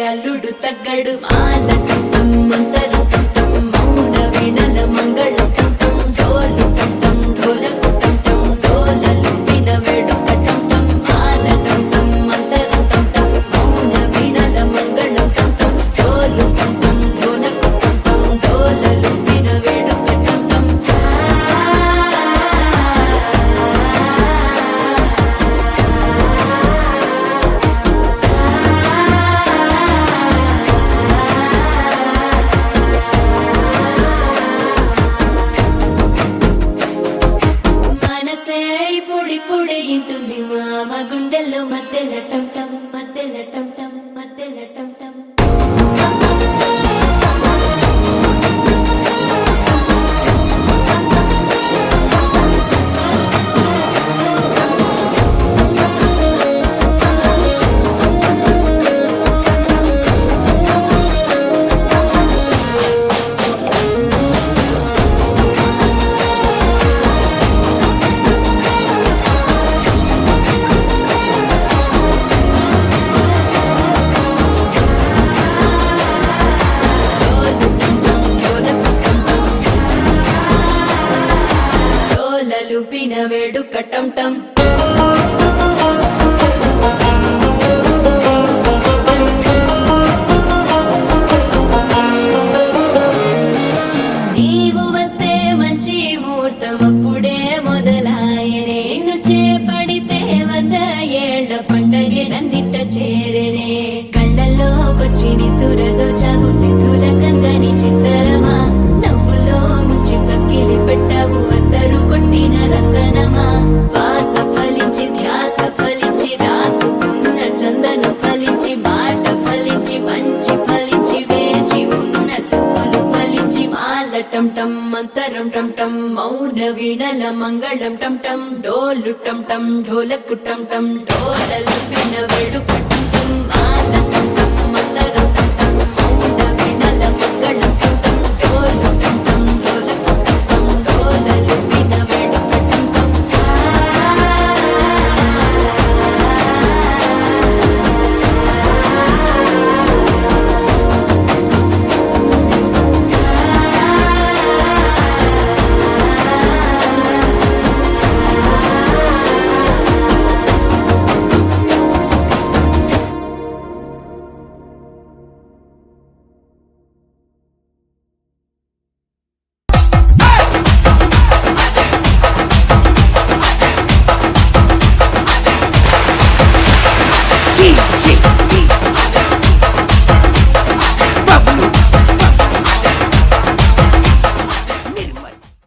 అల్లుడు తగ్గడు మాల టం మంతరు టం మౌన వీణల మంగళం టం డోలు టం ఢోలకు టం డోలలు విన వేడుక టం మాల టం మంతరు టం మౌన వీణల మంగళం టం డోలు టం ఢోలకు టం డోలలు విన వేడుక టం పొడి ఇంటుంది మామ గుండెల్లో మధ్యల టం టం మధ్యల టం టం మధ్యల టం టం లూపిన వేడుక టం టం నీవు వస్తే మంచి ముహూర్తం అప్పుడే మొదలాయనే నిన్ను చేపడితే 100 ఏళ్ల పండగే నన్నిట్ట చేరనే కళ్ళల్లోకొచ్చి నిద్దురదో చావు సిద్ధుల కందని చిత్తరమా నవ్వులో ముంచి చక్కిలి పెట్టావు అద్దరు కొట్టిన రతనమా శ్వాస ఫలించి ధ్యాస ఫలించి రాసుకున్న చందన ఫలించి మాట ఫలించి మంచి ఫలించి వేచి ఉన్న చూపులు ఫలించి మాల టం టం మంతరం టం టం మౌన వీణల మంగళం టం టం డోలు టం టం ఢోలకు టం టం డోలలు విన వేడుక టం టం మాల టం టం మంతరం